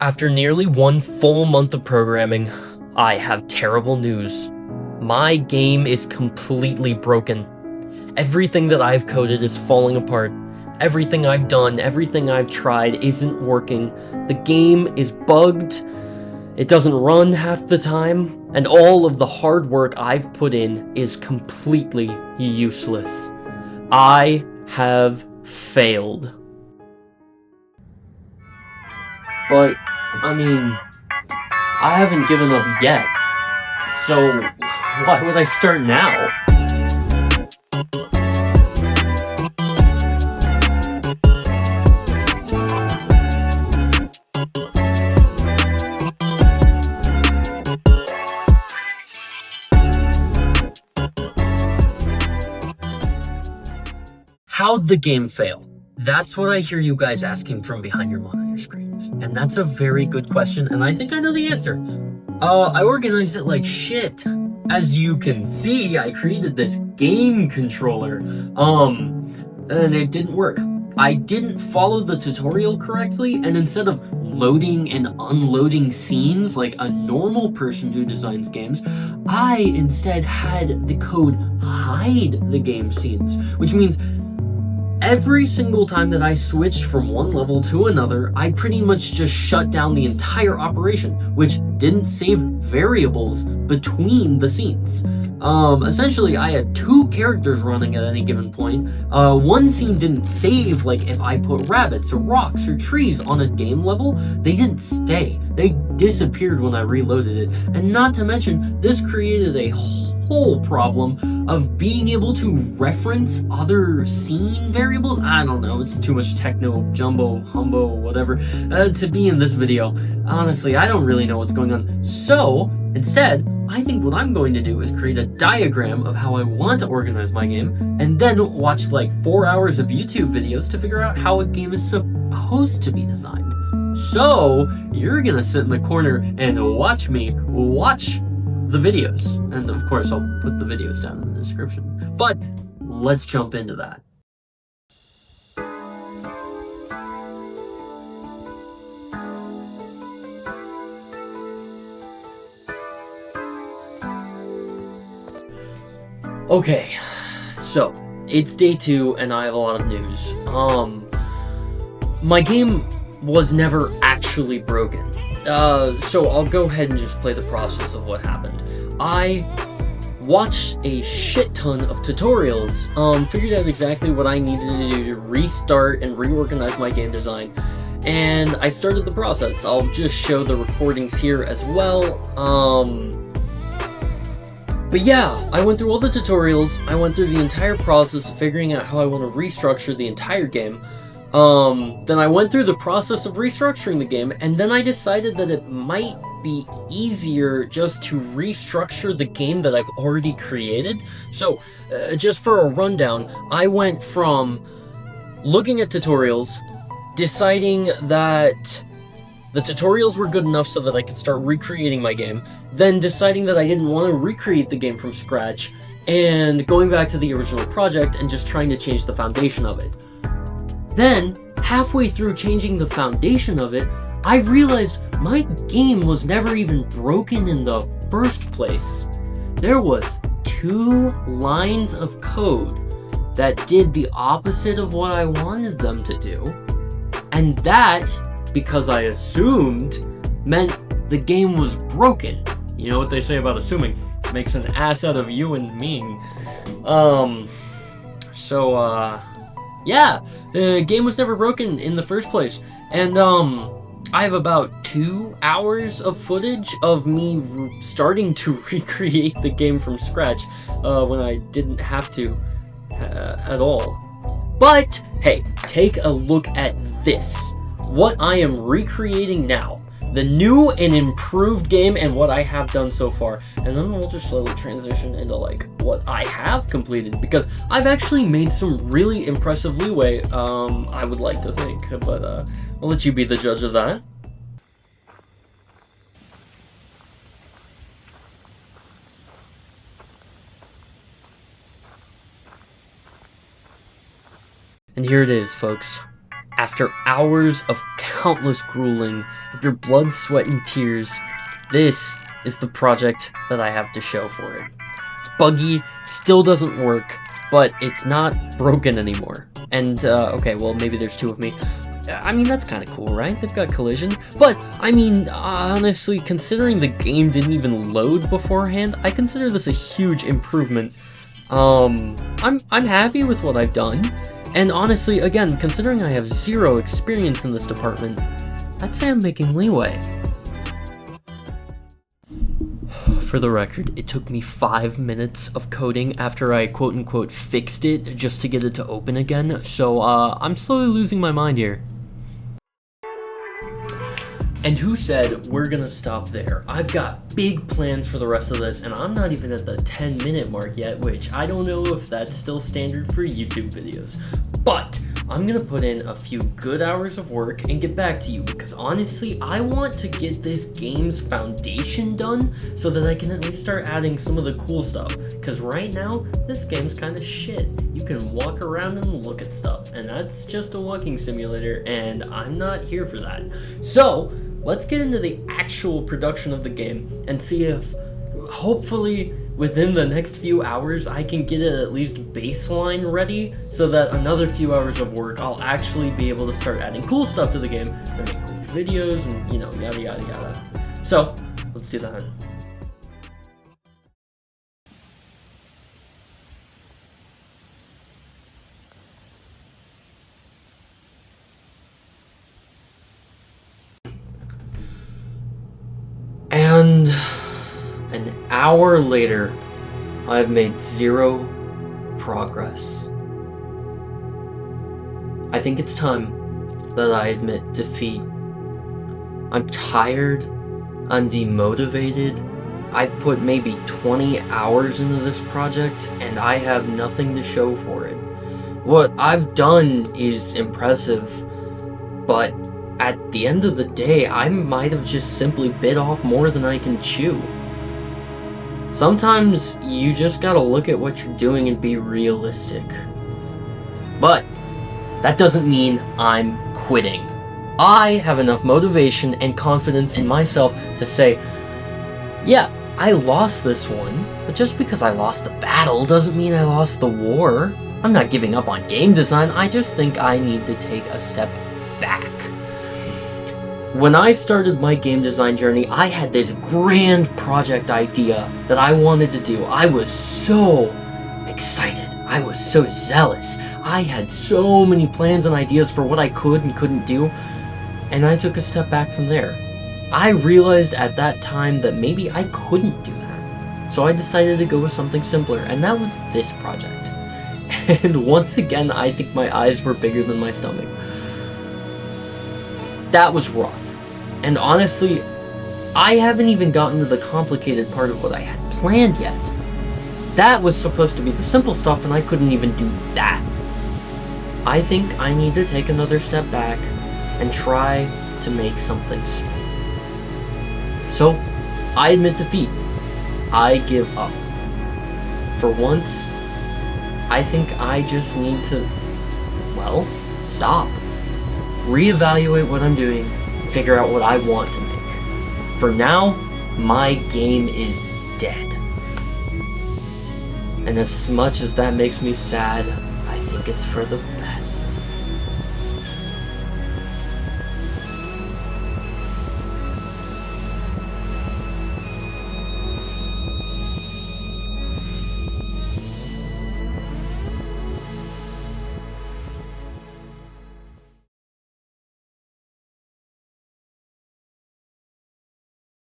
After nearly 1 full month of programming, I have terrible news. My game is completely broken. Everything that I've coded is falling apart. Everything I've done, everything I've tried isn't working. The game is bugged, it doesn't run half the time, and all of the hard work I've put in is completely useless. I have failed. But, I mean, I haven't given up yet, so why would I start now? How'd the game fail? That's what I hear you guys asking from behind your monitor screens. And that's a very good question, and I think I know the answer. I organized it like shit. As you can see, I created this game controller, and it didn't work. I didn't follow the tutorial correctly, and instead of loading and unloading scenes like a normal person who designs games, I instead had the code hide the game scenes, which means every single time that I switched from one level to another, I pretty much just shut down the entire operation, which didn't save variables between the scenes. Essentially, I had 2 characters running at any given point. One scene didn't save, like if I put rabbits or rocks or trees on a game level, they didn't stay. They disappeared when I reloaded it. And not to mention, this created a whole problem of being able to reference other scene variables. I don't know, it's too much techno, jumbo, humbo, whatever, to be in this video. Honestly, I don't really know what's going on. So, instead, I think what I'm going to do is create a diagram of how I want to organize my game, and then watch like 4 hours of YouTube videos to figure out how a game is supposed to be designed. So, you're gonna sit in the corner and watch me watch the videos, and of course I'll put the videos down in the description. But let's jump into that. Okay, so it's day 2 and I have a lot of news. My game was never actually broken. So I'll go ahead and just play the process of what happened. I watched a shit ton of tutorials, figured out exactly what I needed to do to restart and reorganize my game design, and I started the process. I'll just show the recordings here as well. But yeah, I went through all the tutorials, I went through the entire process of figuring out how I want to restructure the entire game. Then I went through the process of restructuring the game, and then I decided that it might be easier just to restructure the game that I've already created. So, just for a rundown, I went from looking at tutorials, deciding that the tutorials were good enough so that I could start recreating my game, then deciding that I didn't want to recreate the game from scratch, and going back to the original project and just trying to change the foundation of it. Then, halfway through changing the foundation of it, I realized my game was never even broken in the first place. There was 2 lines of code that did the opposite of what I wanted them to do, and that, because I assumed, meant the game was broken. You know what they say about assuming? Makes an ass out of you and me. Yeah, the game was never broken in the first place, and I have about 2 hours of footage of me starting to recreate the game from scratch when I didn't have to at all. But hey, take a look at this. What I am recreating now. The new and improved game and what I have done so far, and then we'll just slowly transition into like what I have completed, because I've actually made some really impressive leeway, I would like to think, but I'll let you be the judge of that. And here it is, folks. After hours of countless grueling, after blood, sweat, and tears, this is the project that I have to show for it. It's buggy, still doesn't work, but it's not broken anymore. And, okay, well, maybe there's two of me. I mean, that's kind of cool, right? They've got collision. But, I mean, honestly, considering the game didn't even load beforehand, I consider this a huge improvement. I'm happy with what I've done. And honestly, again, considering I have zero experience in this department, I'd say I'm making leeway. For the record, it took me 5 minutes of coding after I quote-unquote fixed it just to get it to open again, so I'm slowly losing my mind here. And who said we're gonna stop there? I've got big plans for the rest of this, and I'm not even at the 10-minute mark yet, which I don't know if that's still standard for YouTube videos. But I'm gonna put in a few good hours of work and get back to you, because honestly, I want to get this game's foundation done so that I can at least start adding some of the cool stuff. Because right now, this game's kind of shit. You can walk around and look at stuff, and that's just a walking simulator, and I'm not here for that. So, let's get into the actual production of the game and see if, hopefully, within the next few hours, I can get it at least baseline ready so that another few hours of work, I'll actually be able to start adding cool stuff to the game and make cool videos and, you know, yada yada yada. So, let's do that. And an hour later, I've made zero progress. I think it's time that I admit defeat. I'm tired, I'm demotivated. I put maybe 20 hours into this project and I have nothing to show for it. What I've done is impressive, but at the end of the day, I might have just simply bit off more than I can chew. Sometimes you just gotta look at what you're doing and be realistic. But that doesn't mean I'm quitting. I have enough motivation and confidence in myself to say, yeah, I lost this one, but just because I lost the battle doesn't mean I lost the war. I'm not giving up on game design, I just think I need to take a step back. When I started my game design journey, I had this grand project idea that I wanted to do. I was so excited. I was so zealous. I had so many plans and ideas for what I could and couldn't do, and I took a step back from there. I realized at that time that maybe I couldn't do that. So I decided to go with something simpler, and that was this project. And once again, I think my eyes were bigger than my stomach. That was rough. And honestly, I haven't even gotten to the complicated part of what I had planned yet. That was supposed to be the simple stuff, and I couldn't even do that. I think I need to take another step back and try to make something small. So, I admit defeat. I give up. For once, I think I just need to, well, stop. Reevaluate what I'm doing, figure out what I want to make. For now, my game is dead. And as much as that makes me sad, I think it's for the best.